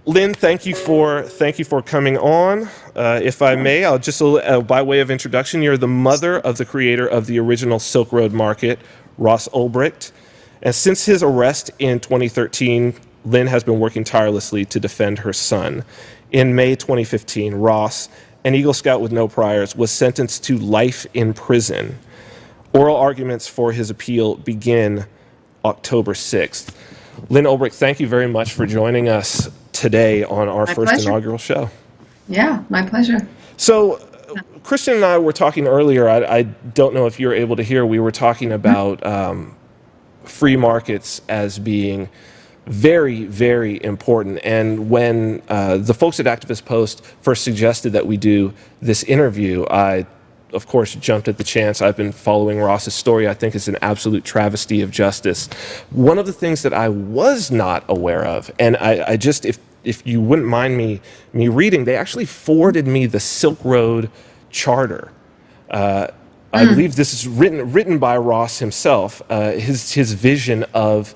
Lyn, thank you for coming on. If I may, I'll just by way of introduction, you're the mother of the creator of the original Silk Road Market, Ross Ulbricht. And since his arrest in 2013, Lyn has been working tirelessly to defend her son. In May 2015, Ross, an Eagle Scout with no priors, was sentenced to life in prison. Oral arguments for his appeal begin October 6th. Lyn Ulbricht, thank you very much for joining us today on our first inaugural show. Yeah, my pleasure. So, Christian and I were talking earlier. I don't know if you were able to hear. We were talking about free markets as being very, very important. And when the folks at Activist Post first suggested that we do this interview, I, of course, jumped at the chance. I've been following Ross's story. I think it's an absolute travesty of justice. One of the things that I was not aware of, and I just, if you wouldn't mind me reading, they actually forwarded me the Silk Road Charter. I believe this is written by Ross himself, his vision of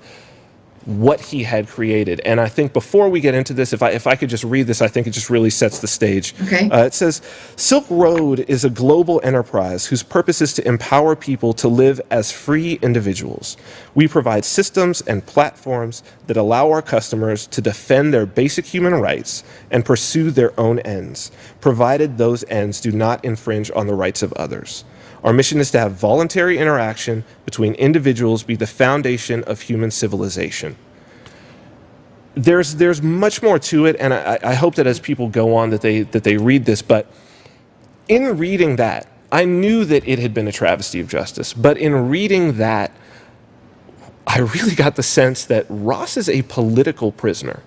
what he had created. And I think before we get into this, if I could just read this, I think it just really sets the stage. Okay. It says, Silk Road is a global enterprise whose purpose is to empower people to live as free individuals. We provide systems and platforms that allow our customers to defend their basic human rights and pursue their own ends, provided those ends do not infringe on the rights of others. Our mission is to have voluntary interaction between individuals be the foundation of human civilization. There's much more to it, and I hope that as people go on that they read this, but in reading that, I knew that it had been a travesty of justice, but in reading that, I really got the sense that Ross is a political prisoner.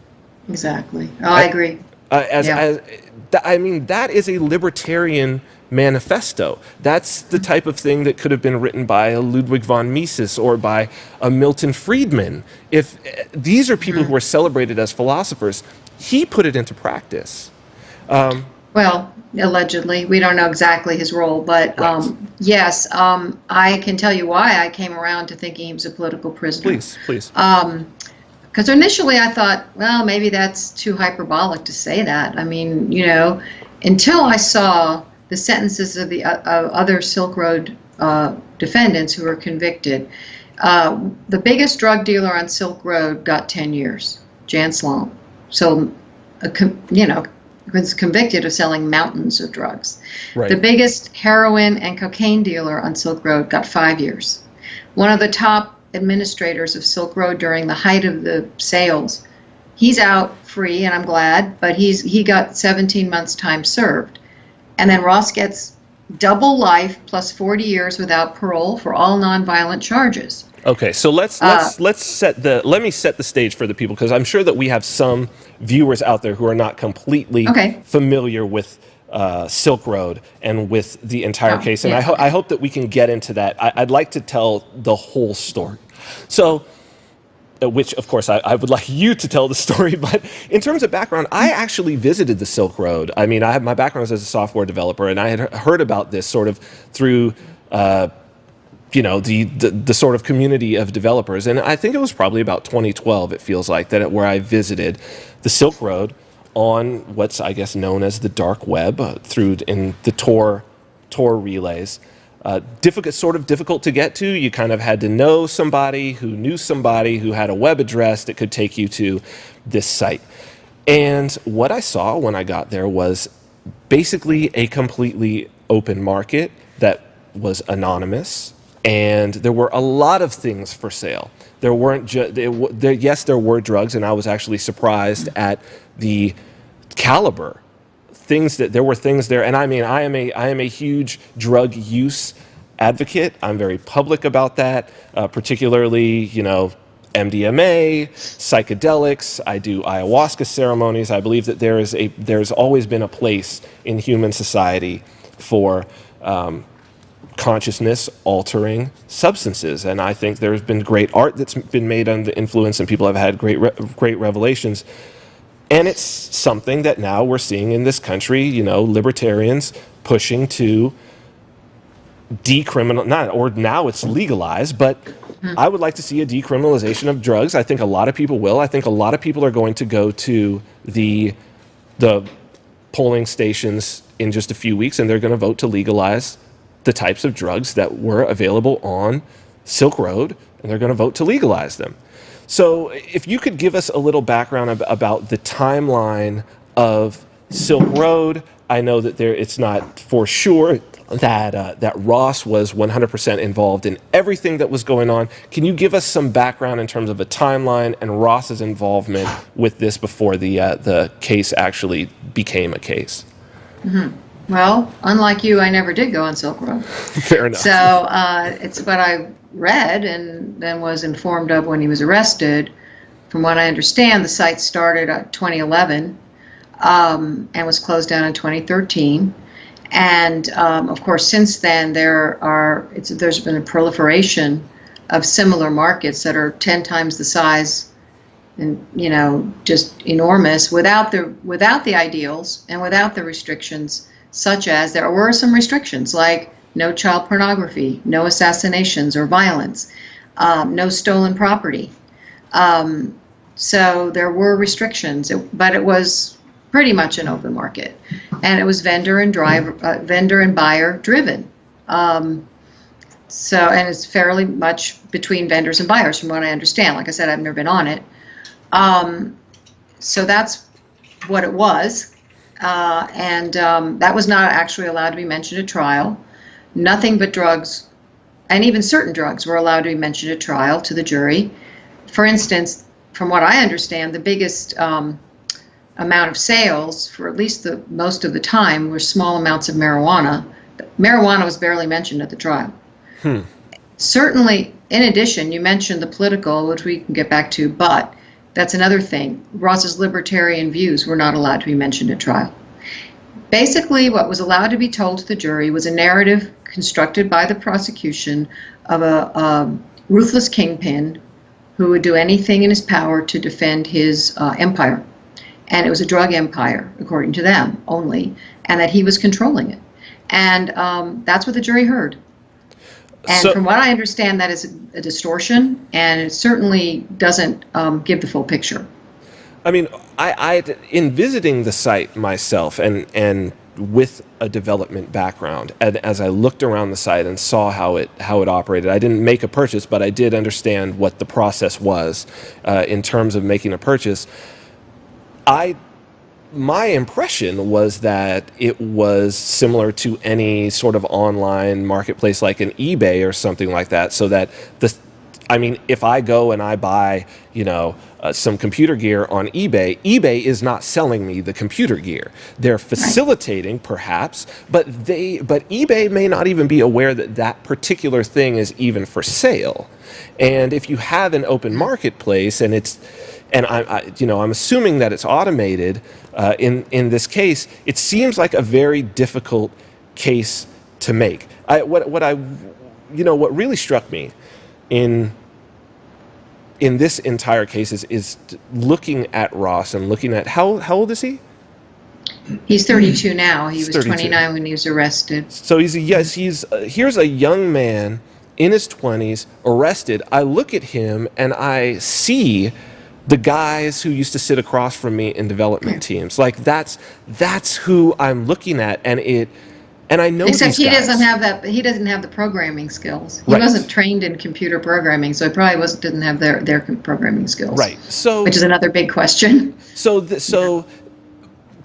Exactly. Oh, I agree. I mean, that is a libertarian manifesto. That's the type of thing that could have been written by a Ludwig von Mises or by a Milton Friedman. If these are people who are celebrated as philosophers, he put it into practice. Well, allegedly, we don't know exactly his role, but yes, I can tell you why I came around to thinking he was a political prisoner. Please. Because initially I thought, well, maybe that's too hyperbolic to say that. I mean, you know, until I saw the sentences of the other Silk Road defendants who were convicted. The biggest drug dealer on Silk Road got 10 years, Jan Slom. So, was convicted of selling mountains of drugs. Right. The biggest heroin and cocaine dealer on Silk Road got 5 years. One of the top administrators of Silk Road during the height of the sales, he's out free, and I'm glad, but he got 17 months time served. And then Ross gets double life plus 40 years without parole for all nonviolent charges. Okay, so let me set the stage for the people, because I'm sure that we have some viewers out there who are not completely familiar with Silk Road and with the entire case, and I hope that we can get into that. I'd like to tell the whole story. So, which, of course, I would like you to tell the story, but in terms of background, I actually visited the Silk Road. I mean, I have my background as a software developer, and I had heard about this sort of through, the sort of community of developers. And I think it was probably about 2012, it feels like, that where I visited the Silk Road on what's, I guess, known as the dark web in the Tor relays. Difficult to get to. You kind of had to know somebody who knew somebody who had a web address that could take you to this site. And what I saw when I got there was basically a completely open market that was anonymous, and there were a lot of things for sale. There weren't yes, there were drugs, and I was actually surprised at the caliber. There were things there, and I mean, I am a huge drug use advocate. I'm very public about that, particularly, MDMA, psychedelics. I do ayahuasca ceremonies. I believe that there's always been a place in human society for consciousness-altering substances, and I think there's been great art that's been made under the influence, and people have had great revelations. And it's something that now we're seeing in this country, libertarians pushing to decriminalize, now it's legalized, but I would like to see a decriminalization of drugs. I think a lot of people will. I think a lot of people are going to go to the polling stations in just a few weeks, and they're going to vote to legalize the types of drugs that were available on Silk Road, and they're going to vote to legalize them. So if you could give us a little background about the timeline of Silk Road. I know that it's not for sure that Ross was 100% involved in everything that was going on. Can you give us some background in terms of a timeline and Ross's involvement with this before the case actually became a case? Mm-hmm. Well, unlike you, I never did go on Silk Road. Fair enough. So it's what I read and then was informed of when he was arrested. From what I understand, the site started in 2011 and was closed down in 2013. And of course, since then, there's been a proliferation of similar markets that are 10 times the size, and just enormous, without the ideals and without the restrictions, such as there were some restrictions like no child pornography, no assassinations or violence, no stolen property. So there were restrictions, but it was pretty much an open market, and it was vendor and buyer driven. And it's fairly much between vendors and buyers, from what I understand. Like I said, I've never been on it. So that's what it was, and that was not actually allowed to be mentioned at trial. Nothing but drugs, and even certain drugs, were allowed to be mentioned at trial to the jury. For instance, from what I understand, the biggest amount of sales, for at least most of the time, were small amounts of marijuana. Marijuana was barely mentioned at the trial. Certainly, in addition, you mentioned the political, which we can get back to, but that's another thing. Ross's libertarian views were not allowed to be mentioned at trial. Basically, what was allowed to be told to the jury was a narrative constructed by the prosecution of a ruthless kingpin who would do anything in his power to defend his empire. And it was a drug empire, according to them only, and that he was controlling it. And that's what the jury heard. And from what I understand, that is a distortion, and it certainly doesn't give the full picture. I mean, I in visiting the site myself and with a development background, and as I looked around the site and saw how it operated, I didn't make a purchase, but I did understand what the process was in terms of making a purchase. My impression was that it was similar to any sort of online marketplace like an eBay or something like that, so that if I go and I buy, some computer gear on eBay, eBay is not selling me the computer gear. They're facilitating, perhaps, but eBay may not even be aware that that particular thing is even for sale. And if you have an open marketplace and I'm assuming that it's automated in this case, it seems like a very difficult case to make. What really struck me in this entire case is looking at Ross and looking at how old is he? He's 32 now. He was 32. 29 when he was arrested. So here's a young man in his 20s arrested. I look at him and I see the guys who used to sit across from me in development teams. Like that's who I'm looking at, and I know. Except he doesn't have that. He doesn't have the programming skills. He Right. wasn't trained in computer programming, so he probably didn't have their programming skills. Right. So, which is another big question. So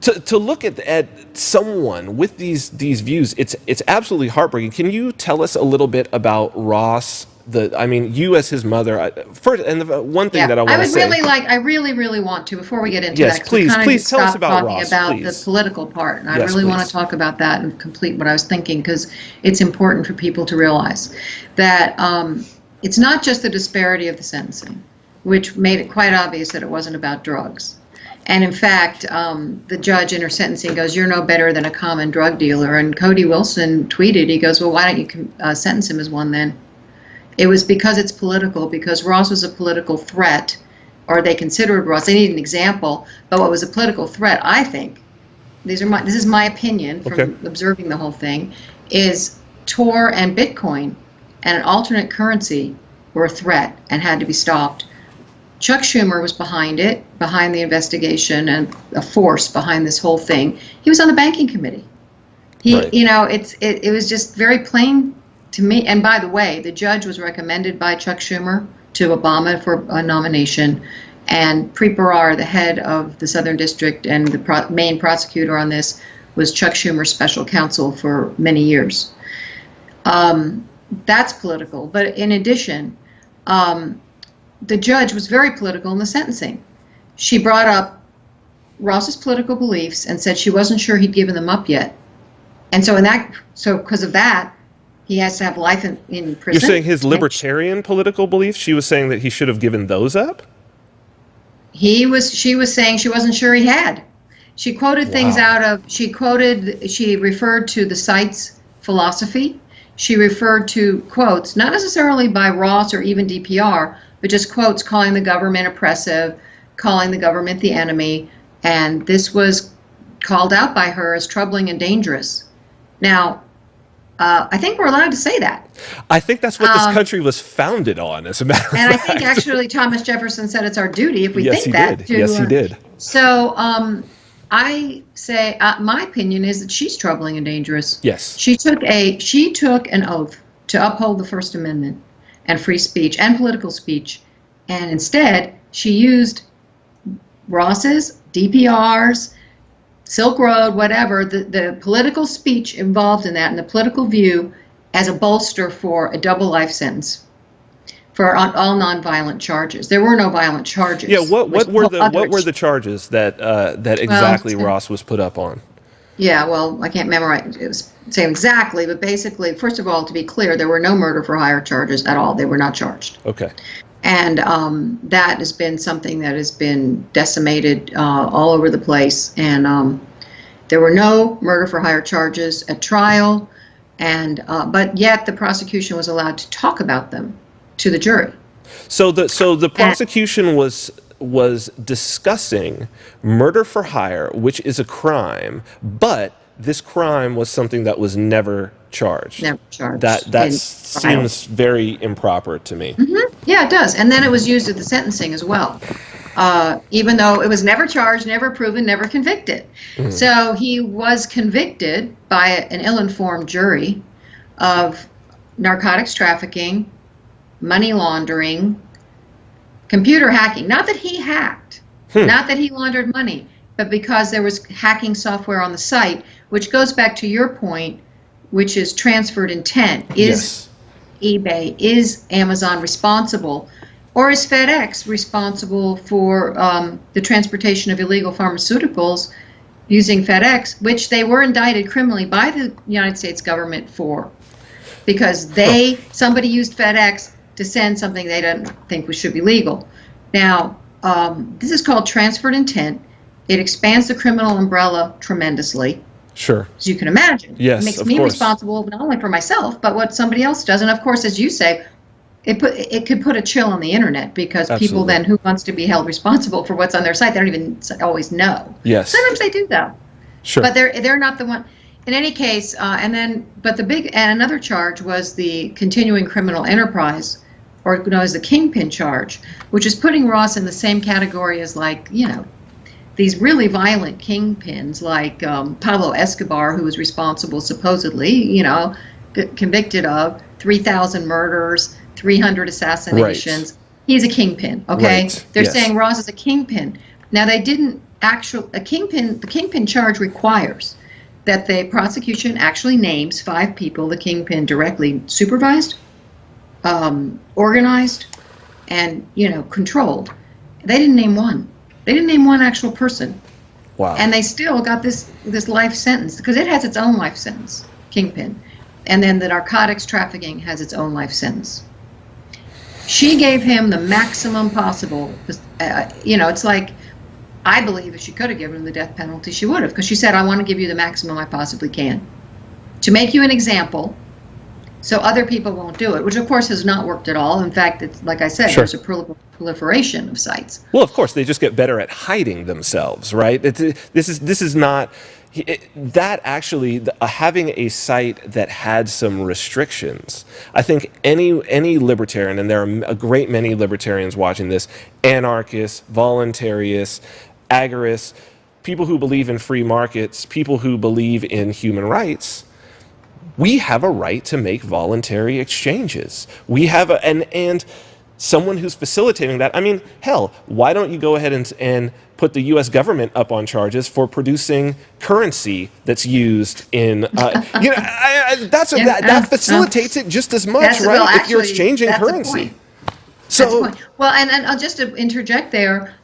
to look at someone with these views, it's absolutely heartbreaking. Can you tell us a little bit about Ross? You as his mother, first, and the one thing that I want to say. I really want to, before we get into yes, that, please tell us about talking Ross, about please. the political part, and I Yes, really want please. to talk about that and complete what I was thinking, because it's important for people to realize that it's not just the disparity of the sentencing, which made it quite obvious that it wasn't about drugs. And in fact, the judge in her sentencing goes, "You're no better than a common drug dealer." And Cody Wilson tweeted, he goes, "Well, why don't you sentence him as one then?" It was because it's political, because Ross was a political threat, or they considered Ross. They need an example, but what was a political threat, I think, this is my opinion from observing the whole thing, is Tor and Bitcoin and an alternate currency were a threat and had to be stopped. Chuck Schumer was behind it, behind the investigation, and a force behind this whole thing. He was on the banking committee. Right. It was just very plain to me. And by the way, the judge was recommended by Chuck Schumer to Obama for a nomination, and Preet Bharara, the head of the Southern District and the main prosecutor on this, was Chuck Schumer's special counsel for many years. That's political. But in addition, the judge was very political in the sentencing. She brought up Ross's political beliefs and said she wasn't sure he'd given them up yet. And so because of that, he has to have life in prison. You're saying his libertarian political beliefs? She was saying that he should have given those up? She was saying she wasn't sure he had. She quoted things she referred to the site's philosophy. She referred to quotes, not necessarily by Ross or even DPR, but just quotes calling the government oppressive, calling the government the enemy, and this was called out by her as troubling and dangerous. Now, I think we're allowed to say that. I think that's what this country was founded on, as a matter of fact. And I think actually Thomas Jefferson said it's our duty if we think that. Yes, he did. So I say my opinion is that she's troubling and dangerous. Yes. She took an oath to uphold the First Amendment and free speech and political speech, and instead she used Ross's, DPR's, Silk Road, whatever, the political speech involved in that and the political view as a bolster for a double life sentence for all nonviolent charges. There were no violent charges. Yeah, what were the charges that exactly Ross was put up on? Yeah, well, I can't say exactly, but basically, first of all, to be clear, there were no murder for hire charges at all. They were not charged. Okay. And that has been something that has been decimated all over the place. And there were no murder for hire charges at trial, but yet the prosecution was allowed to talk about them to the jury. So the prosecution was discussing murder for hire, which is a crime, but this crime was something that was never charged. Never charged. That seems very improper to me. Mm-hmm. Yeah, it does. And then it was used at the sentencing as well, even though it was never charged, never proven, never convicted. Mm-hmm. So he was convicted by an ill-informed jury of narcotics trafficking, money laundering, computer hacking. Not that he hacked, not that he laundered money, but because there was hacking software on the site, which goes back to your point, which is transferred intent. Is eBay, is Amazon responsible, or is FedEx responsible for the transportation of illegal pharmaceuticals using FedEx, which they were indicted criminally by the United States government for, because somebody used FedEx to send something they don't think should be legal. Now, this is called transferred intent. It expands the criminal umbrella tremendously. Sure. As you can imagine. Yes, it makes me responsible not only for myself, but what somebody else does. And of course, as you say, it could put a chill on the internet, because people then who wants to be held responsible for what's on their site, they don't even always know. Yes. Sometimes they do though. Sure. But they're not the one. In any case, another charge was the continuing criminal enterprise, or known as the kingpin charge, which is putting Ross in the same category as, like, these really violent kingpins like Pablo Escobar, who was responsible supposedly, convicted of 3,000 murders, 300 assassinations. Right. He's a kingpin, okay? Right. They're saying Ross is a kingpin. Now, they didn't the kingpin charge requires that the prosecution actually names 5 people the kingpin directly supervised, organized, and, controlled. They didn't name one. They didn't name one actual person. Wow. And they still got this life sentence, because it has its own life sentence, kingpin. And then the narcotics trafficking has its own life sentence. She gave him the maximum possible. It's like, I believe if she could have given him the death penalty, she would have, because she said, I want to give you the maximum I possibly can. To make you an example, so other people won't do it, which of course has not worked at all. In fact, it's like I said, Sure. there's a proliferation of sites. Well, of course, they just get better at hiding themselves, right? This is not that actually having a site that had some restrictions. I think any libertarian, and there are a great many libertarians watching this, anarchists, voluntarists, agorists, people who believe in free markets, people who believe in human rights. We have a right to make voluntary exchanges. We have and someone who's facilitating that. I mean, hell, why don't you go ahead and put the U.S. government up on charges for producing currency that's used in, that facilitates it just as much, right? Well, actually, if you're exchanging currency. So, well, and just to interject there,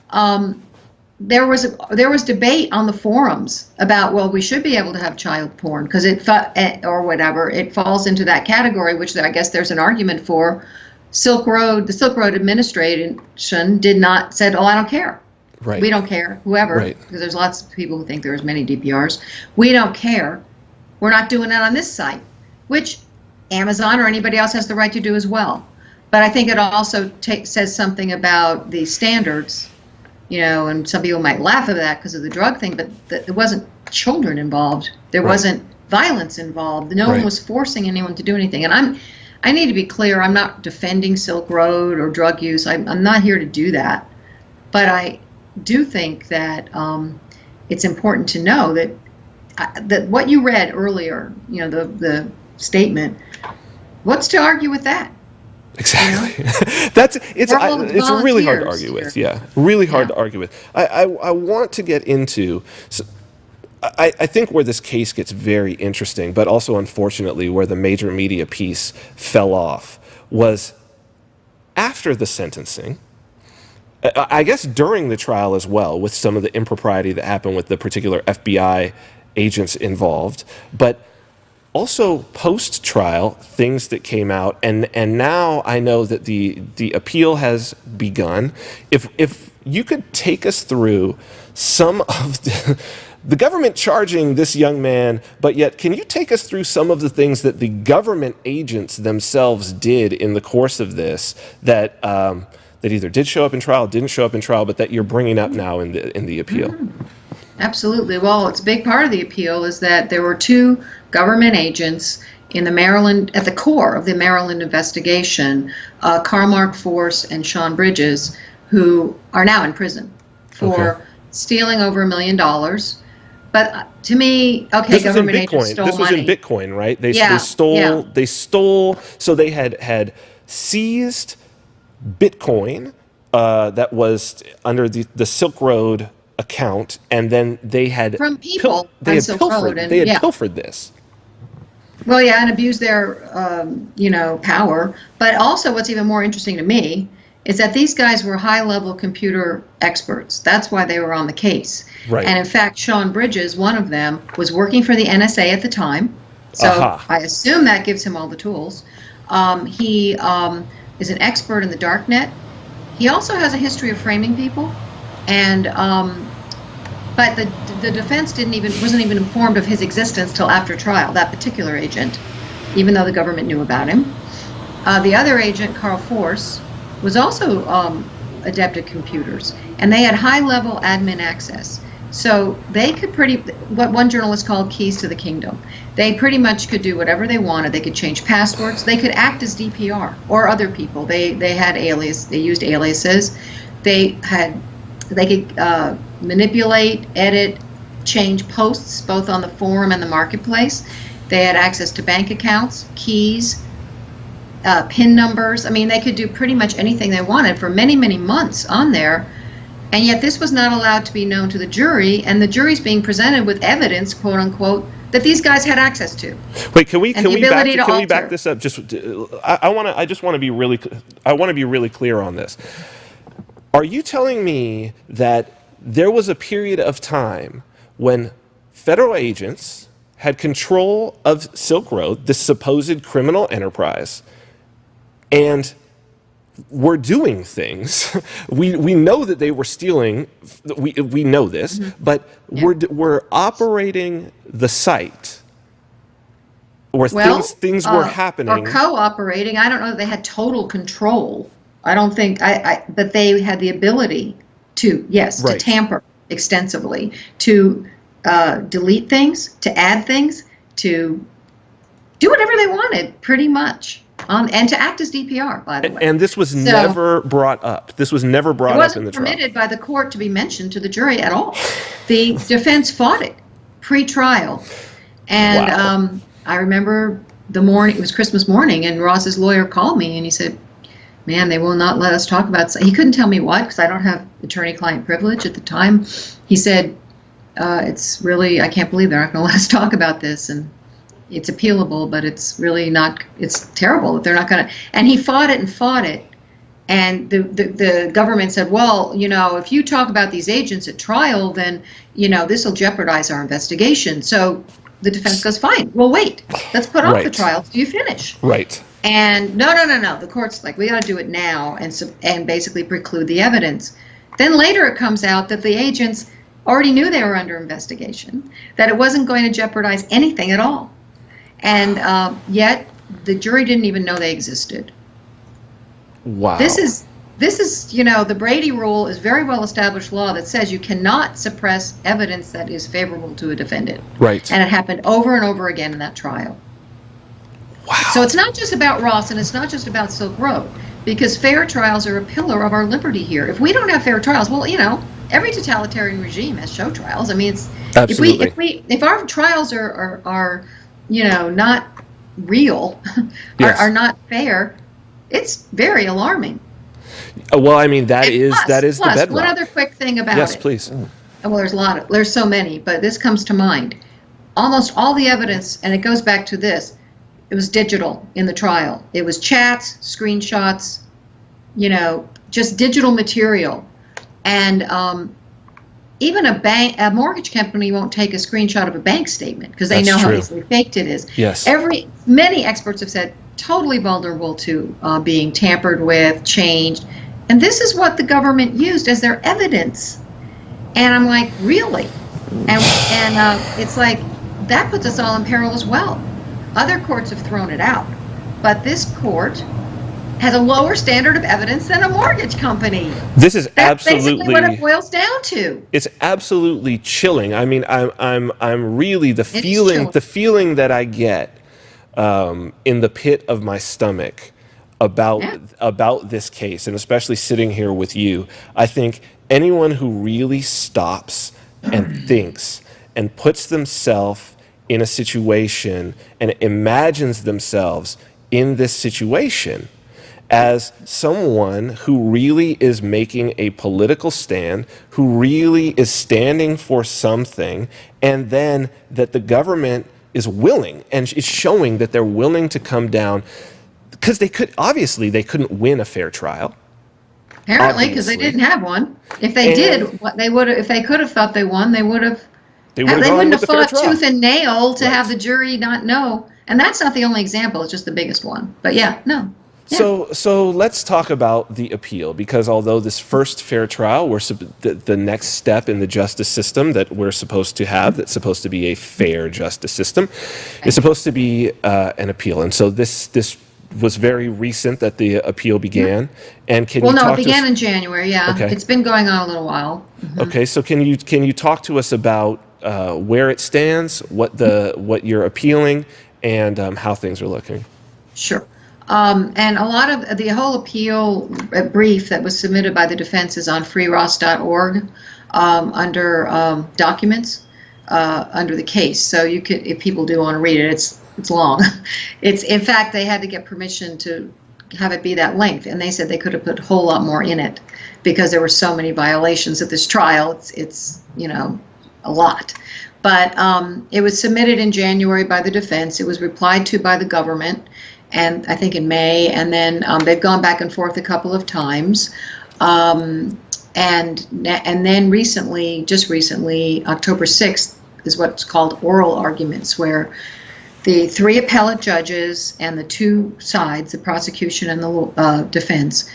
there was debate on the forums about, well, we should be able to have child porn because it falls into that category, which I guess there's an argument for. The Silk Road administration said, oh, I don't care. Right. We don't care, whoever, because there's lots of people who think there's many DPRs. We don't care. We're not doing it on this site, which Amazon or anybody else has the right to do as well. But I think it also says something about the standards. And some people might laugh at that because of the drug thing, but there wasn't children involved. There wasn't violence involved. No one was forcing anyone to do anything. And I need to be clear, I'm not defending Silk Road or drug use. I'm not here to do that. But I do think that it's important to know that what you read earlier, the statement, what's to argue with that? Exactly. It's really hard to argue with. Yeah, really hard to argue with. I want to get into. I think where this case gets very interesting, but also unfortunately where the major media piece fell off was after the sentencing. I guess during the trial as well, with some of the impropriety that happened with the particular FBI agents involved, but also post-trial things that came out, and now I know that the appeal has begun. If you could take us through some of the government charging this young man, but yet can you take us through some of the things that the government agents themselves did in the course of this that either did show up in trial, didn't show up in trial, but that you're bringing up now in the appeal? Absolutely. Well, it's a big part of the appeal is that there were two government agents in the Maryland, at the core of the Maryland investigation, Carl Mark Force and Sean Bridges, who are now in prison for stealing over $1 million. But to me, government agents stole money. This was in Bitcoin, right? They stole. So they had seized Bitcoin that was under the Silk Road account, and then they had from people they had pilfered this. Well, yeah, and abused their power. But also, what's even more interesting to me is that these guys were high-level computer experts. That's why they were on the case. Right. And in fact, Sean Bridges, one of them, was working for the NSA at the time. So I assume that gives him all the tools. He is an expert in the darknet. He also has a history of framing people. And but the defense wasn't even informed of his existence till after trial, that particular agent, even though the government knew about him. The other agent, Carl Force, was also adept at computers, and they had high-level admin access. So they could what one journalist called keys to the kingdom. They pretty much could do whatever they wanted. They could change passwords. They could act as DPR or other people. They had They used aliases. They could manipulate, edit, change posts, both on the forum and the marketplace. They had access to bank accounts, keys, PIN numbers. I mean, they could do pretty much anything they wanted for many, many months on there. And yet this was not allowed to be known to the jury, and the jury's being presented with evidence, quote unquote, that these guys had access to. Wait, can we back this up? I just want to be really clear on this. Are you telling me that there was a period of time when federal agents had control of Silk Road, this supposed criminal enterprise, and were doing things? We know that they were stealing. We know this, but we're operating the site. or things were happening, or cooperating. I don't know that they had total control. I don't think but they had the ability to to tamper extensively, to delete things, to add things, to do whatever they wanted, pretty much. And to act as DPR, by the way. And this was never brought up. This was never brought up in the trial. It wasn't permitted by the court to be mentioned to the jury at all. The defense fought it pre-trial. And I remember the morning, it was Christmas morning, and Ross's lawyer called me and he said, man, they will not let us talk about it. He couldn't tell me what, because I don't have attorney-client privilege at the time. He said, it's really, I can't believe they're not going to let us talk about this. And it's appealable, but it's really not, it's terrible that they're not going to. And he fought it and fought it. And the government said, well, if you talk about these agents at trial, then, this will jeopardize our investigation. So the defense goes, fine, well, wait, let's put off the trial till you finish. Right. And no. The court's like, we got to do it now and basically preclude the evidence. Then later it comes out that the agents already knew they were under investigation, that it wasn't going to jeopardize anything at all. And yet the jury didn't even know they existed. Wow. This is the Brady rule is very well established law that says you cannot suppress evidence that is favorable to a defendant. Right. And it happened over and over again in that trial. Wow. So it's not just about Ross and it's not just about Silk Road, because fair trials are a pillar of our liberty here. If we don't have fair trials, well, every totalitarian regime has show trials. I mean, it's absolutely. If our trials are not real, are not fair, it's very alarming. Well, I mean, that is the bedrock. One other quick thing about it. Yes, please. Well, there's so many, but this comes to mind. Almost all the evidence, and it goes back to this, it was digital in the trial. It was chats, screenshots, just digital material. And even a mortgage company won't take a screenshot of a bank statement because they know how easily faked it is. Yes. Many experts have said totally vulnerable to being tampered with, changed. And this is what the government used as their evidence. And I'm like, really? And it's like, that puts us all in peril as well. Other courts have thrown it out. But this court has a lower standard of evidence than a mortgage company. This is That's basically what it boils down to. It's absolutely chilling. I mean, I'm really the feeling that I get in the pit of my stomach about this case, and especially sitting here with you. I think anyone who really stops and thinks and puts themselves in a situation and imagines themselves in this situation as someone who really is making a political stand, who really is standing for something, and then that the government is willing and is showing that they're willing to come down, because they couldn't win a fair trial. Apparently, because they didn't have one. If they did, if they could have thought they won, they would have. They wouldn't have fought tooth and nail to have the jury not know. And that's not the only example; it's just the biggest one. But yeah. So let's talk about the appeal, because although this first fair trial, the next step in the justice system that we're supposed to have, that's supposed to be a fair justice system, is supposed to be an appeal. And so this was very recent that the appeal began. And it began in January. Yeah, okay. It's been going on a little while. Mm-hmm. Okay, so can you talk to us about where it stands, what you're appealing, and how things are looking? Sure. And a lot of the whole appeal brief that was submitted by the defense is on freeross.org under documents under the case. So you could, if people do want to read it, it's long. It's, in fact, they had to get permission to have it be that length, and they said they could have put a whole lot more in it because there were so many violations at this trial. It's a lot. But it was submitted in January by the defense. It was replied to by the government, and I think in May, and then they've gone back and forth a couple of times. And then just recently, October 6th is what's called oral arguments, where the three appellate judges and the two sides, the prosecution and the defense,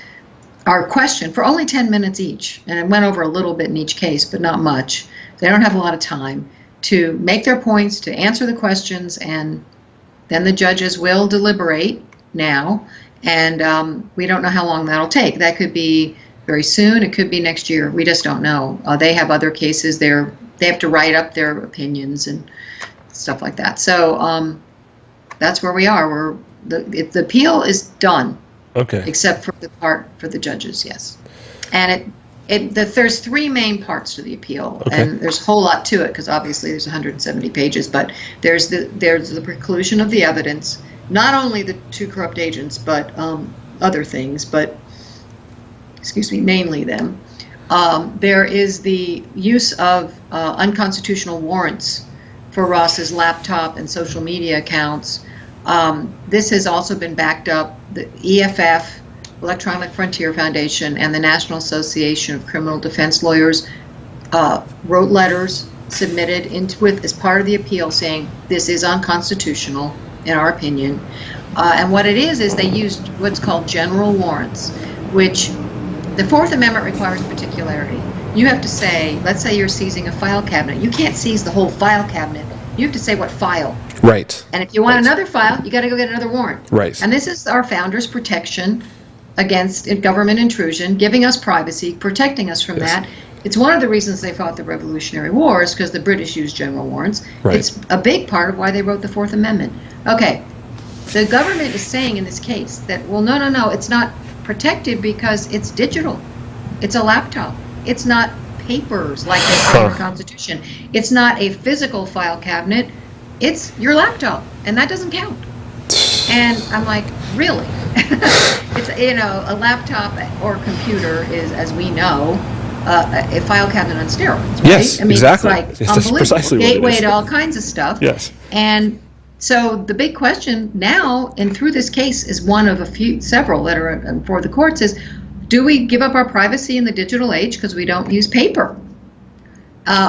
are questioned for only 10 minutes each. And it went over a little bit in each case, but not much. They don't have a lot of time to make their points, to answer the questions, and Then the judges will deliberate now, and we don't know how long that'll take. That could be very soon. It could be next year. We just don't know. They have other cases. They have to write up their opinions and stuff like that. So that's where we are. The appeal is done. Okay. Except for the part for the judges, yes. And there's three main parts to the appeal, okay. and there's a whole lot to it because obviously there's 170 pages. But there's the preclusion of the evidence, not only the two corrupt agents, but other things. But mainly them. There is the use of unconstitutional warrants for Ross's laptop and social media accounts. This has also been backed up. The EFF, Electronic Frontier Foundation, and the National Association of Criminal Defense Lawyers wrote letters submitted as part of the appeal saying this is unconstitutional in our opinion. And what it is they used what's called general warrants, which the Fourth Amendment requires particularity. You have to say, let's say you're seizing a file cabinet. You can't seize the whole file cabinet. You have to say what file. Right. And if you want another file, you got to go get another warrant. Right. And this is our founders' protection against government intrusion, giving us privacy, protecting us from that. It's one of the reasons they fought the Revolutionary Wars, because the British used general warrants. Right. It's a big part of why they wrote the Fourth Amendment. Okay. The government is saying in this case that, well, no, it's not protected because it's digital. It's a laptop. It's not papers like they say in the Constitution. It's not a physical file cabinet. It's your laptop, and that doesn't count. And I'm like, really? It's a laptop or computer is, as we know, a file cabinet on steroids. Right? Yes, I mean, exactly. It's like unbelievable. Gateway to all kinds of stuff. Yes. And so the big question now, and through this case, is one of several that are before the courts, is do we give up our privacy in the digital age because we don't use paper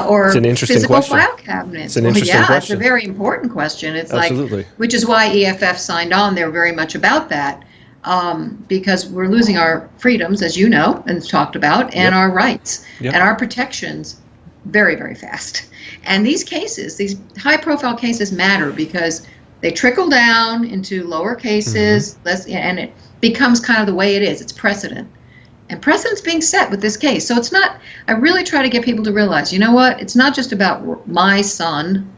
or it's an interesting physical question. File cabinets? It's an interesting question. It's a very important question. It's Absolutely. Which is why EFF signed on. They're very much about that because we're losing our freedoms, as you know, and talked about, and our rights and our protections very, very fast. And these cases, these high-profile cases matter because they trickle down into lower cases, and it becomes kind of the way it is. It's precedent. And precedent's being set with this case. So it's not, I really try to get people to realize, you know what, it's not just about my son,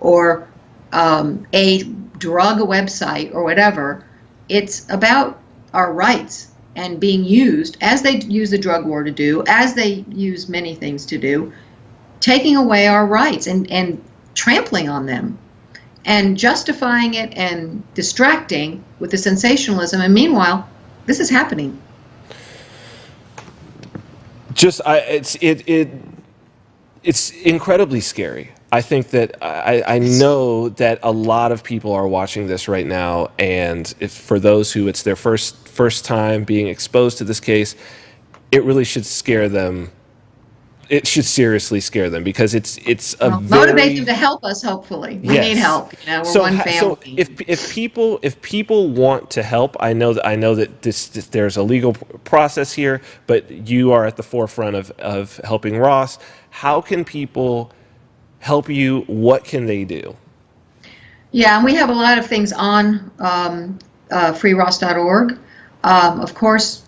or a drug website or whatever. It's about our rights and being used, as they use the drug war to do, as they use many things to do, taking away our rights and trampling on them and justifying it and distracting with the sensationalism. And meanwhile, this is happening. It's incredibly scary. I think that I know that a lot of people are watching this right now, and if for those who it's their first time being exposed to this case, it really should scare them. It should seriously scare them because it's motivate them to help us. Hopefully, we need help. We're one family. So if people want to help, I know that there's a legal process here, but you are at the forefront of helping Ross. How can people help you? What can they do? Yeah, and we have a lot of things on freeross.org. Of course,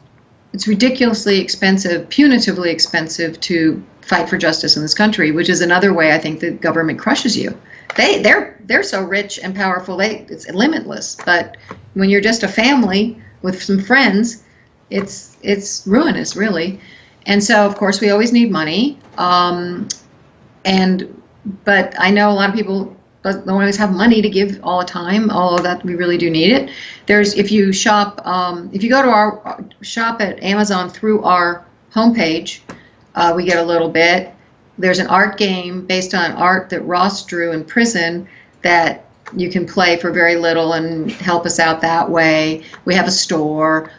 it's ridiculously expensive, punitively expensive to fight for justice in this country, which is another way I think the government crushes you. They're so rich and powerful, it's limitless. But when you're just a family with some friends, it's ruinous, really. And so, of course, we always need money. But I know a lot of people don't always have money to give all the time, although that we really do need it. If you go to our shop at Amazon through our homepage, we get a little bit. There's an art game based on art that Ross drew in prison that you can play for very little and help us out that way. We have a store.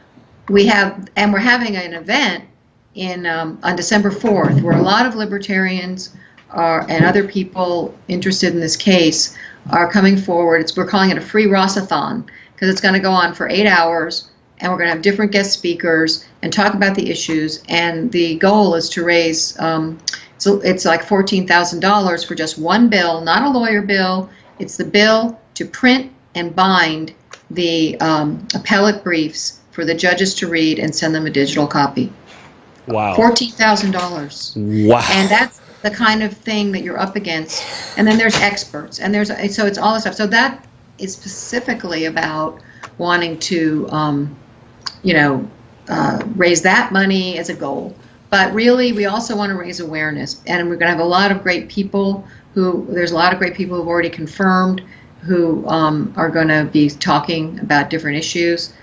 We're having an event on December 4th where a lot of libertarians and other people interested in this case are coming forward. We're calling it a free Rossathon because it's going to go on for 8 hours, and we're going to have different guest speakers and talk about the issues. And the goal is to raise, so it's like $14,000 for just one bill, not a lawyer bill. It's the bill to print and bind the appellate briefs for the judges to read and send them a digital copy. Wow. $14,000. Wow. And that's the kind of thing that you're up against. And then there's experts, and so it's all this stuff. So that is specifically about wanting to, raise that money as a goal. But really, we also want to raise awareness, and we're going to have a lot of great people there's a lot of great people who've already confirmed who are going to be talking about different issues.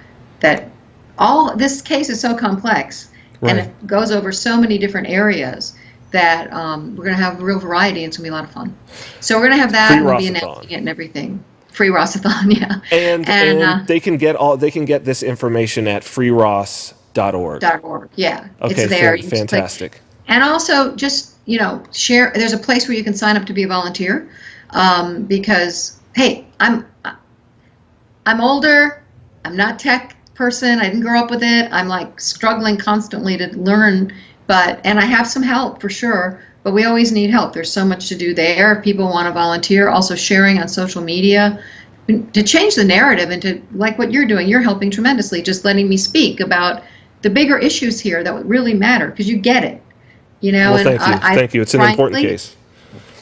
This case is so complex, right, and it goes over so many different areas that we're going to have a real variety, and it's going to be a lot of fun. So we're going to have that, and we'll be announcing it and everything. Free Rossathon, yeah. And they can get this information at freeross.org. .org, yeah. Okay, it's there. Fantastic. And also just, share. There's a place where you can sign up to be a volunteer, because hey, I'm older. I'm not tech person. I didn't grow up with it. I'm like struggling constantly to learn, and I have some help for sure. But we always need help. There's so much to do there. If people want to volunteer, also sharing on social media to change the narrative into like what you're doing. You're helping tremendously, just letting me speak about the bigger issues here that would really matter, because you get it. Well, thank you. It's an important case.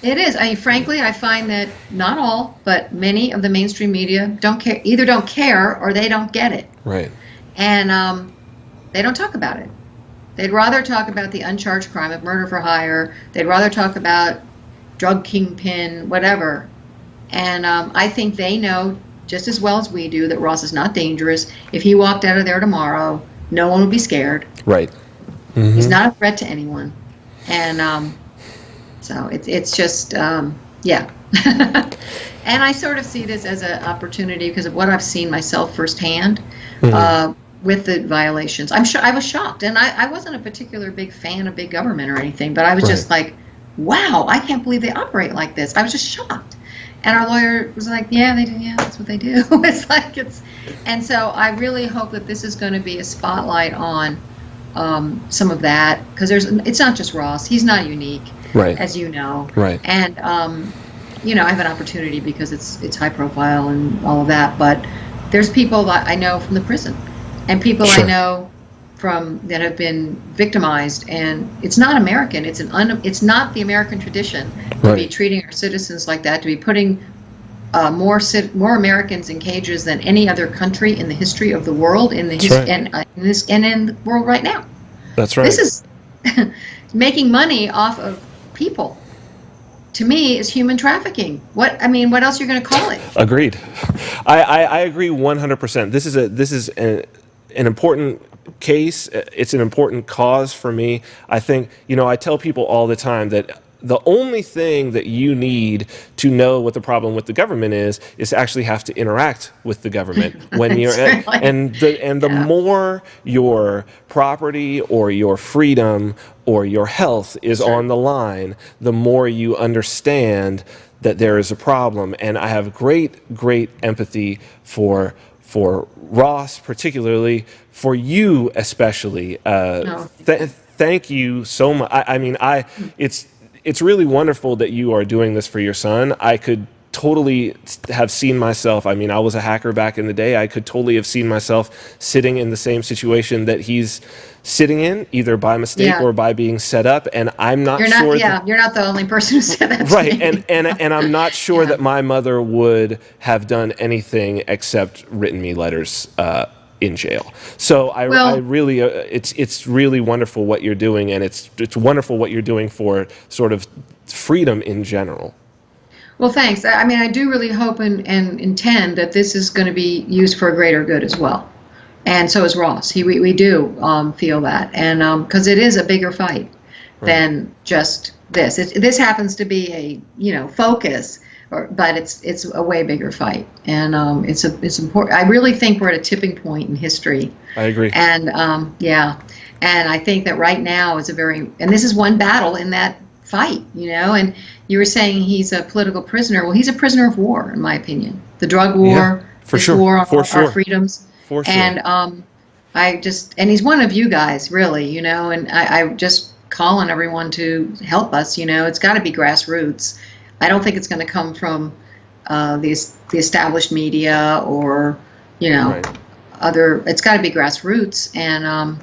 It is. Frankly, I find that not all, but many of the mainstream media either don't care or they don't get it. Right. And they don't talk about it. They'd rather talk about the uncharged crime of murder for hire. They'd rather talk about drug kingpin, whatever. And I think they know just as well as we do that Ross is not dangerous. If he walked out of there tomorrow, no one would be scared. Right. Mm-hmm. He's not a threat to anyone. And so it's just, yeah. And I sort of see this as an opportunity because of what I've seen myself firsthand. Mm-hmm. With the violations. I was shocked, and I wasn't a particular big fan of big government or anything, but I was just like, wow, I can't believe they operate like this. I was just shocked. And our lawyer was like, yeah, they do. Yeah, that's what they do. And so I really hope that this is going to be a spotlight on some of that, because it's not just Ross. He's not unique, right, as you know. Right. And I have an opportunity because it's high profile and all of that, but there's people that I know from the prison. And people I know that have been victimized, and it's not American. It's not the American tradition to be treating our citizens like that. To be putting more Americans in cages than any other country in the history of the world, and in the world right now. That's right. This is making money off of people. To me, is human trafficking. What else are you going to call it? Agreed. I agree 100%. This is an important case. It's an important cause for me. I think, I tell people all the time that the only thing that you need to know what the problem with the government is to actually have to interact with the government when you're the more your property or your freedom or your health is on the line, the more you understand that there is a problem. And I have great empathy for Ross, particularly, for you especially. Thank you so much. It's really wonderful that you are doing this for your son. I could totally have seen myself. I was a hacker back in the day. I could totally have seen myself sitting in the same situation that he's sitting in, either by mistake or by being set up. And I'm not sure. You're not the only person who said that. Right, and I'm not sure that my mother would have done anything except written me letters in jail. So I really, it's really wonderful what you're doing, and it's wonderful what you're doing for sort of freedom in general. Well, thanks. I do really hope and intend that this is going to be used for a greater good as well. And so is Ross. We do feel that, and because it is a bigger fight than just this. This happens to be a focus, but it's a way bigger fight, and it's important. I really think we're at a tipping point in history. I agree. And and I think that right now is and this is one battle in that fight, And you were saying he's a political prisoner. Well, he's a prisoner of war, in my opinion. The drug war, war on our freedoms. For sure. And and he's one of you guys, really, and I just call on everyone to help us, it's got to be grassroots. I don't think it's going to come from the established media or, Right. it's got to be grassroots, and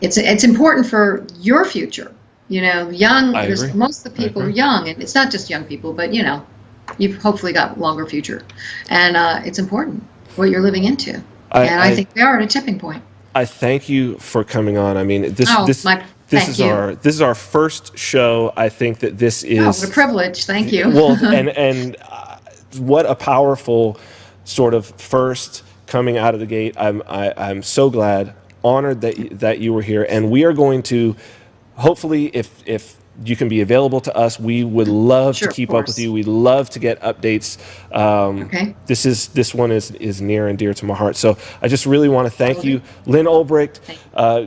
it's important for your future. Young. I agree. Most of the people are young, and it's not just young people, but you've hopefully got longer future, and it's important what you're living into. I think we are at a tipping point. I thank you for coming on. I mean, this is our first show. I think that this is what a privilege. Thank you. Well, and what a powerful sort of first coming out of the gate. I'm so glad, honored that you were here, and we are going to hopefully, if you can be available to us, we would love to keep up with you. We'd love to get updates. Okay. This one is near and dear to my heart. So I just really want to thank you, Lyn Ulbricht.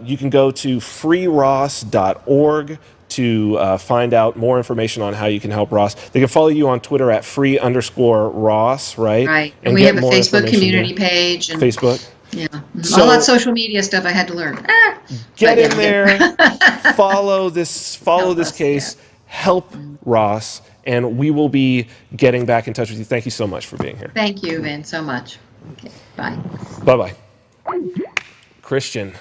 You can go to freeross.org to find out more information on how you can help Ross. They can follow you on Twitter at @free_Ross, right? Right. And we have a Facebook community page. And Facebook. Yeah. So, all that social media stuff I had to learn. Get in there. Follow this case. Help Ross. And we will be getting back in touch with you. Thank you so much for being here. Thank you, Vin, so much. Okay, bye. Bye-bye. Christian.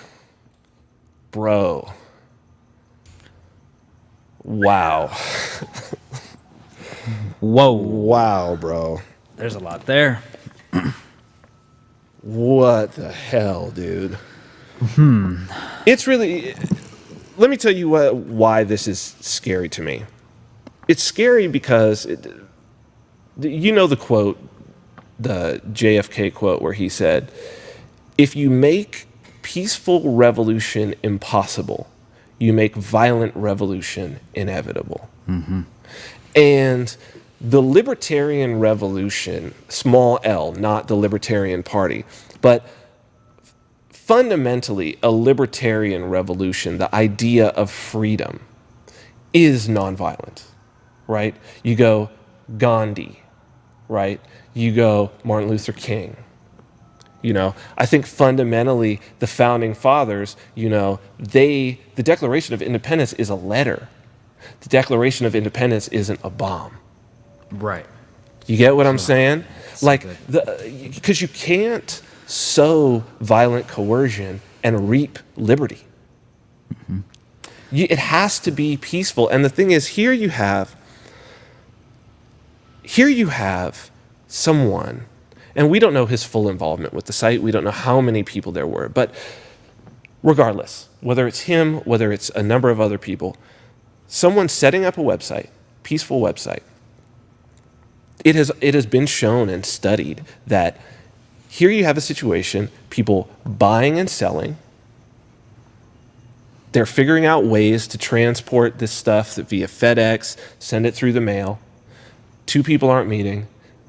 Bro. Wow. Whoa. Wow, bro. There's a lot there. What the hell, dude? It's really... Let me tell you why this is scary to me. It's scary because, you know the quote, the JFK quote where he said, if you make peaceful revolution impossible, you make violent revolution inevitable. Mm-hmm. And the libertarian revolution, small L, not the Libertarian Party, but fundamentally a libertarian revolution, the idea of freedom, is nonviolent, right? You go Gandhi, right? You go Martin Luther King. I think fundamentally the founding fathers, the Declaration of Independence is a letter. The Declaration of Independence isn't a bomb. Right. You get what I'm saying? Because you can't sow violent coercion and reap liberty. Mm-hmm. It has to be peaceful. And the thing is, here you have someone, and we don't know his full involvement with the site. We don't know how many people there were. But regardless, whether it's him, whether it's a number of other people, someone setting up a website, peaceful website, it has been shown and studied that here you have a situation, people buying and selling. They're figuring out ways to transport this stuff via FedEx, send it through the mail. Two people aren't meeting.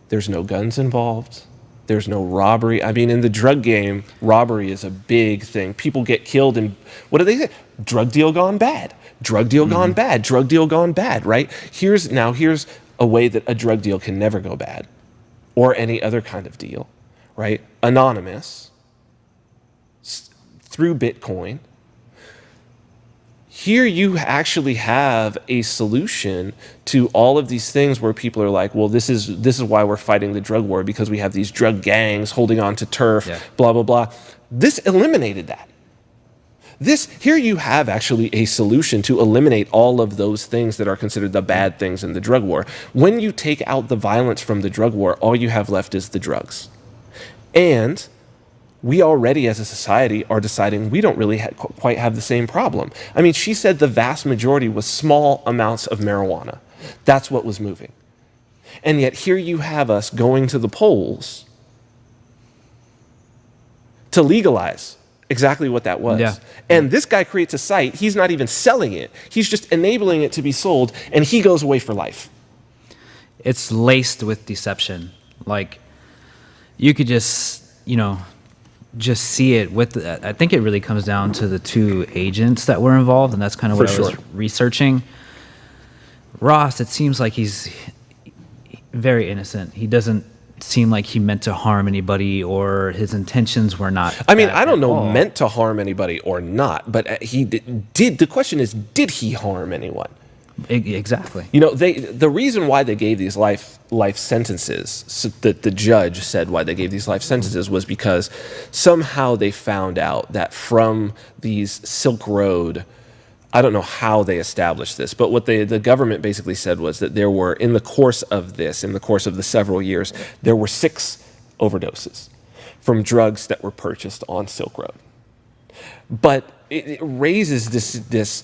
There's no guns involved. There's no robbery. I mean, in the drug game, robbery is a big thing. People get killed and what do they say? Drug deal gone bad. Drug deal gone bad. Drug deal gone bad, right? Here's a way that a drug deal can never go bad, or any other kind of deal, right? Anonymous, through Bitcoin. Here you actually have a solution to all of these things where people are like, well, this is why we're fighting the drug war, because we have these drug gangs holding on to turf, blah, blah, blah. This eliminated that. Here you have actually a solution to eliminate all of those things that are considered the bad things in the drug war. When you take out the violence from the drug war, all you have left is the drugs. And we already as a society are deciding we don't really quite have the same problem. I mean, she said the vast majority was small amounts of marijuana. That's what was moving. And yet here you have us going to the polls to legalize exactly what that was. Yeah. And this guy creates a site. He's not even selling it. He's just enabling it to be sold, and he goes away for life. It's laced with deception. Like, you could just see it with I think it really comes down to the two agents that were involved, and that's kind of what I was researching. Ross, it seems like he's very innocent. He doesn't seem like he meant to harm anybody, or his intentions were not. I mean, I don't know meant to harm anybody or not, but he did. The question is, did he harm anyone? Exactly. You know, the reason why they gave these life sentences, so that the judge said why they gave these life sentences, was because somehow they found out that from these Silk Road, I don't know how they established this, but what the government basically said was that there were, in the course of the several years, there were 6 overdoses from drugs that were purchased on Silk Road. But it raises this,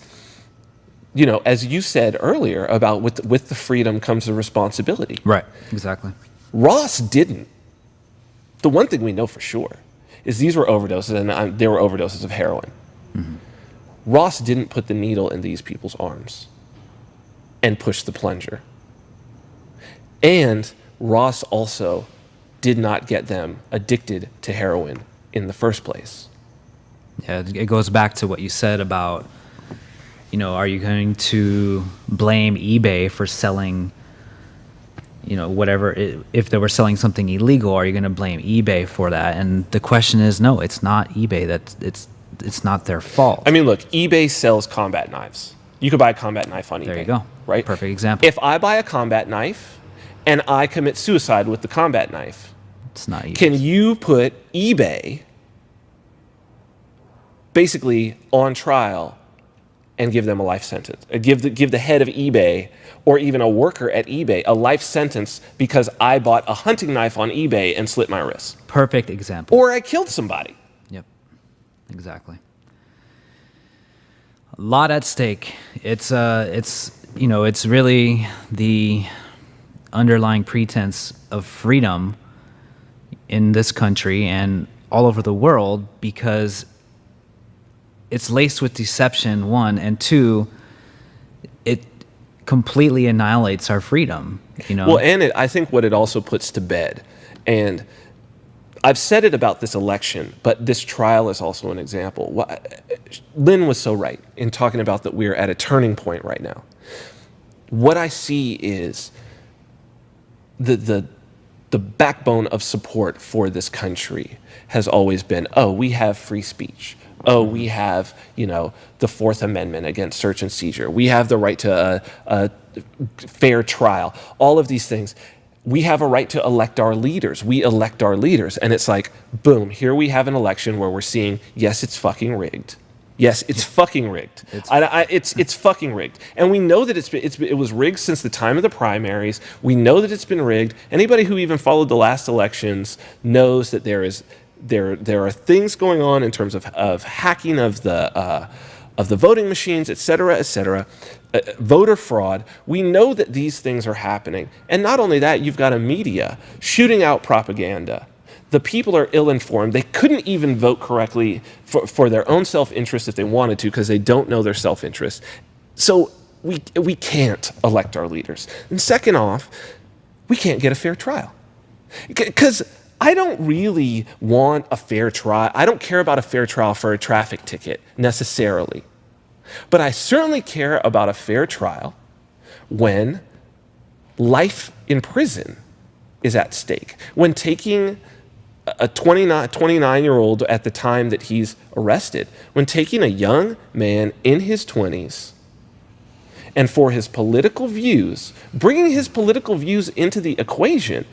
you know, as you said earlier, about with the freedom comes the responsibility. Right, exactly. Ross didn't. The one thing we know for sure is these were overdoses, and they were overdoses of heroin. Mm-hmm. Ross didn't put the needle in these people's arms and push the plunger. And Ross also did not get them addicted to heroin in the first place. Yeah, it goes back to what you said about, you know, are you going to blame eBay for selling, you know, whatever, if they were selling something illegal, are you going to blame eBay for that? And the question is, no, it's not eBay. It's not their fault. I mean, look, eBay sells combat knives. You could buy a combat knife on eBay. There you go. Right? Perfect example. If I buy a combat knife and I commit suicide with the combat knife, it's not eBay. Can you put eBay basically on trial and give them a life sentence? Give the head of eBay or even a worker at eBay a life sentence because I bought a hunting knife on eBay and slit my wrist? Perfect example. Or I killed somebody. Yep, exactly. A lot at stake. It's you know, it's really the underlying pretense of freedom in this country and all over the world, because it's laced with deception, 1, and 2, it completely annihilates our freedom, you know? Well, and I think what it also puts to bed, and I've said it about this election, but this trial is also an example. Lyn was so right in talking about that we're at a turning point right now. What I see is the backbone of support for this country has always been, oh, we have free speech. Oh, we have, you know, the 4th Amendment against search and seizure. We have the right to a fair trial. All of these things. We have a right to elect our leaders. We elect our leaders. And it's like, boom, here we have an election where we're seeing, yes, it's fucking rigged. Yes, it's fucking rigged. It's fucking rigged. And we know that it was rigged since the time of the primaries. We know that it's been rigged. Anybody who even followed the last elections knows that there are things going on in terms of hacking of the voting machines, et cetera, voter fraud. We know that these things are happening. And not only that, you've got a media shooting out propaganda. The people are ill-informed. They couldn't even vote correctly for their own self-interest if they wanted to, because they don't know their self-interest. So we can't elect our leaders. And second off, we can't get a fair trial. Because I don't really want a fair trial. I don't care about a fair trial for a traffic ticket necessarily. But I certainly care about a fair trial when life in prison is at stake. When taking a 29-year-old at the time that he's arrested, when taking a young man in his 20s and for his political views, bringing his political views into the equation,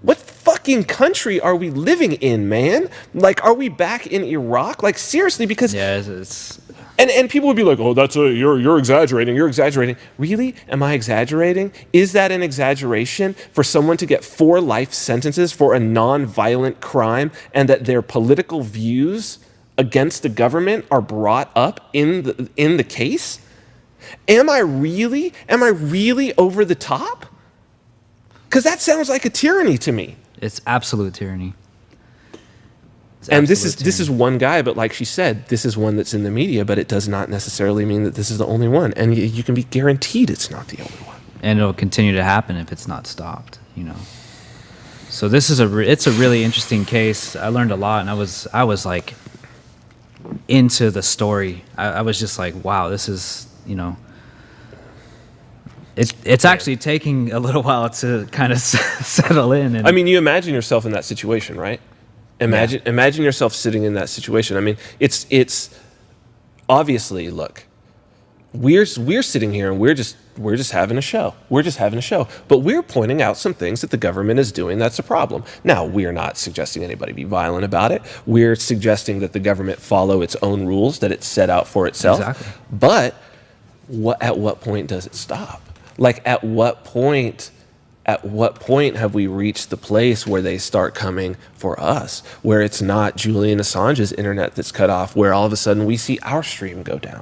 what fucking country are we living in, man? Like, are we back in Iraq? Like, seriously, because... Yeah, it's... And people would be like, oh, you're exaggerating. Really? Am I exaggerating? Is that an exaggeration for someone to get 4 life sentences for a non-violent crime and that their political views against the government are brought up in the case? Am I really over the top? Because that sounds like a tyranny to me. It's absolute tyranny. And this is one guy, but like she said, this is one that's in the media, but it does not necessarily mean that this is the only one. And you can be guaranteed it's not the only one. And it'll continue to happen if it's not stopped, you know. So this is it's a really interesting case. I learned a lot, and I was like into the story. I was just like, wow, this is, you know, it's actually taking a little while to kind of settle in. And I mean, you imagine yourself in that situation, right? Imagine yourself sitting in that situation. I mean, it's obviously, look, we're sitting here and we're just having a show. We're just having a show. But we're pointing out some things that the government is doing that's a problem. Now, we're not suggesting anybody be violent about it. We're suggesting that the government follow its own rules that it's set out for itself. Exactly. But at what point does it stop? Like, at what point have we reached the place where they start coming for us, where it's not Julian Assange's internet that's cut off, where all of a sudden we see our stream go down?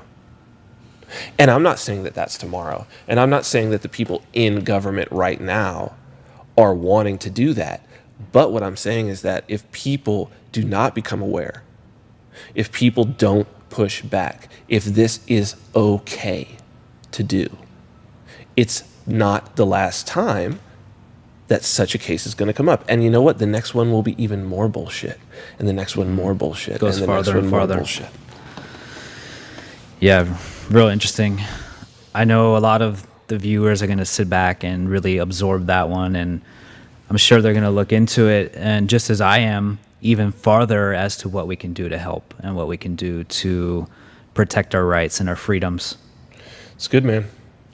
And I'm not saying that that's tomorrow. And I'm not saying that the people in government right now are wanting to do that. But what I'm saying is that if people do not become aware, if people don't push back, if this is okay to do, it's not the last time that such a case is going to come up. And you know what? The next one will be even more bullshit. And the next one more bullshit. Goes and the farther next one and more farther. bullshit. Yeah, real interesting. I know a lot of the viewers are going to sit back and really absorb that one, and I'm sure they're going to look into it, and just as I am, even farther as to what we can do to help and what we can do to protect our rights and our freedoms. It's good, man.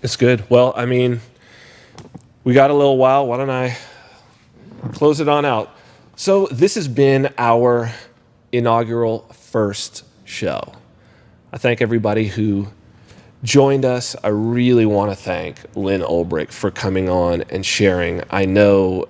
It's good. Well, I mean, we got a little while. Why don't I close it on out? So this has been our inaugural first show. I thank everybody who joined us. I really want to thank Lyn Ulbricht for coming on and sharing. I know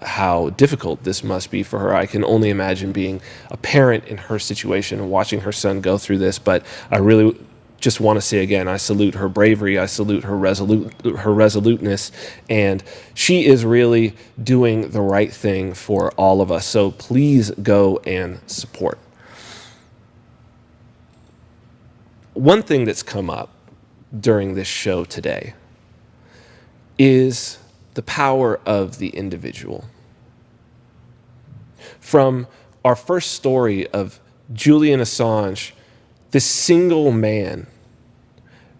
how difficult this must be for her. I can only imagine being a parent in her situation and watching her son go through this, but I really just want to say again, I salute her bravery, I salute her resoluteness, and she is really doing the right thing for all of us. So please go and support. One thing that's come up during this show today is the power of the individual. From our first story of Julian Assange, this single man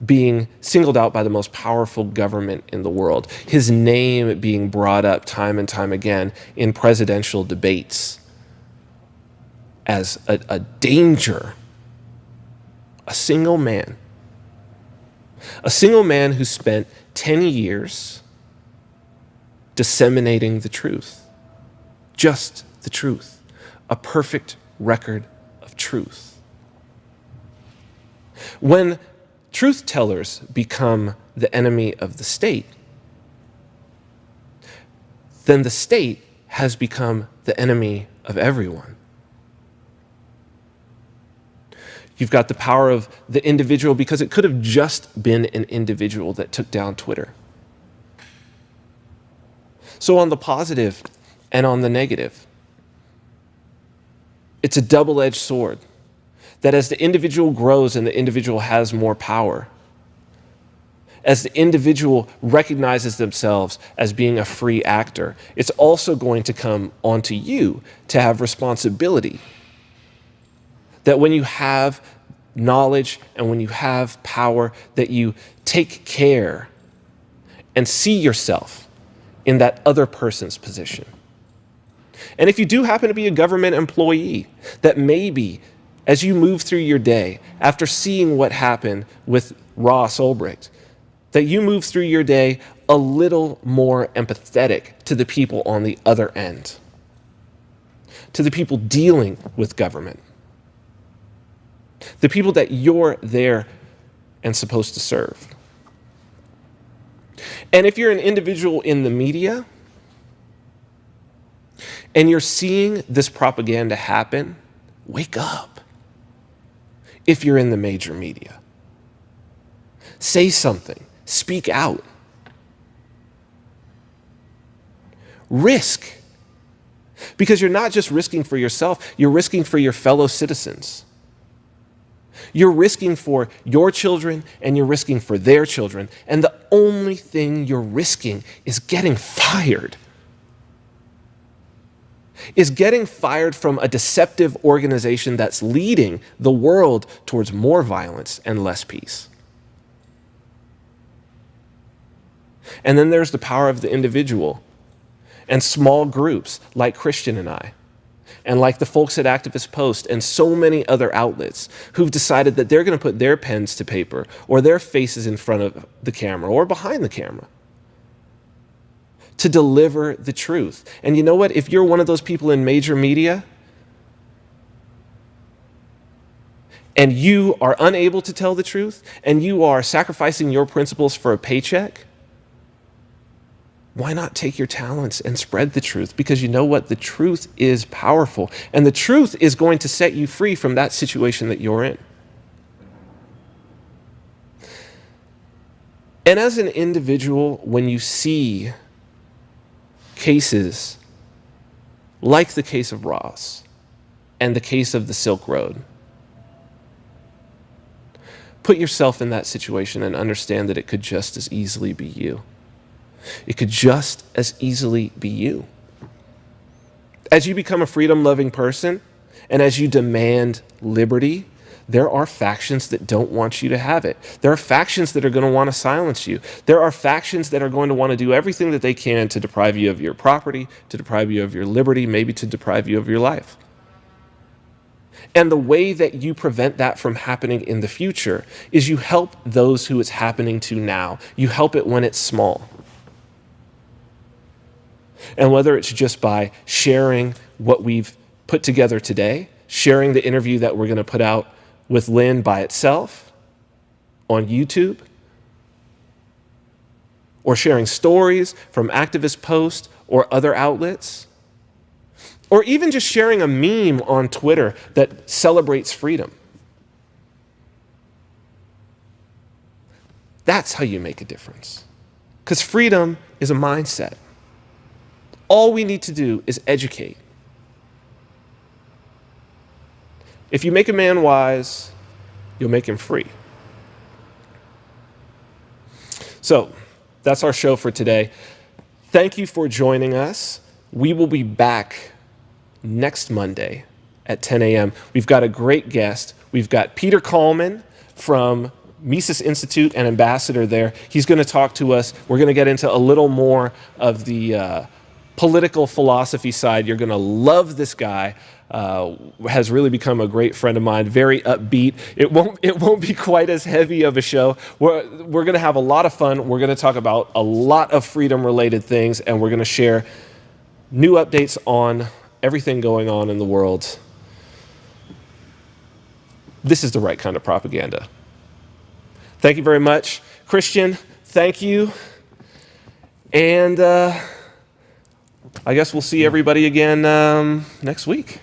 being singled out by the most powerful government in the world, his name being brought up time and time again in presidential debates as a danger. A single man who spent 10 years disseminating the truth, just the truth, a perfect record of truth. When truth tellers become the enemy of the state, then the state has become the enemy of everyone. You've got the power of the individual, because it could have just been an individual that took down Twitter. So on the positive and on the negative, it's a double-edged sword that as the individual grows and the individual has more power, as the individual recognizes themselves as being a free actor, it's also going to come onto you to have responsibility. That when you have knowledge and when you have power, that you take care and see yourself in that other person's position. And if you do happen to be a government employee, that maybe as you move through your day, after seeing what happened with Ross Ulbricht, that you move through your day a little more empathetic to the people on the other end, to the people dealing with government, the people that you're there and supposed to serve. And if you're an individual in the media and you're seeing this propaganda happen, wake up. If you're in the major media, say something, speak out. Risk. Because you're not just risking for yourself, you're risking for your fellow citizens. You're risking for your children and you're risking for their children. And the only thing you're risking is getting fired. Is getting fired from a deceptive organization that's leading the world towards more violence and less peace. And then there's the power of the individual and small groups like Christian and I and like the folks at Activist Post and so many other outlets who've decided that they're going to put their pens to paper or their faces in front of the camera or behind the camera to deliver the truth. And you know what? If you're one of those people in major media and you are unable to tell the truth and you are sacrificing your principles for a paycheck, why not take your talents and spread the truth? Because you know what? The truth is powerful, and the truth is going to set you free from that situation that you're in. And as an individual, when you see cases like the case of Ross and the case of the Silk Road, put yourself in that situation and understand that it could just as easily be you. It could just as easily be you. As you become a freedom-loving person and as you demand liberty, there are factions that don't want you to have it. There are factions that are going to want to silence you. There are factions that are going to want to do everything that they can to deprive you of your property, to deprive you of your liberty, maybe to deprive you of your life. And the way that you prevent that from happening in the future is you help those who it's happening to now. You help it when it's small. And whether it's just by sharing what we've put together today, sharing the interview that we're going to put out with Lyn by itself on YouTube, or sharing stories from Activist Post or other outlets, or even just sharing a meme on Twitter that celebrates freedom. That's how you make a difference. Because freedom is a mindset. All we need to do is educate. If you make a man wise, you'll make him free. So, that's our show for today. Thank you for joining us. We will be back next Monday at 10 a.m. We've got a great guest. We've got Peter Kallman from Mises Institute, an ambassador there. He's going to talk to us. We're going to get into a little more of the political philosophy side. You're going to love this guy. Has really become a great friend of mine. Very upbeat. It won't be quite as heavy of a show. We're going to have a lot of fun. We're going to talk about a lot of freedom-related things, and we're going to share new updates on everything going on in the world. This is the right kind of propaganda. Thank you very much. Christian, thank you. And I guess we'll see everybody again next week.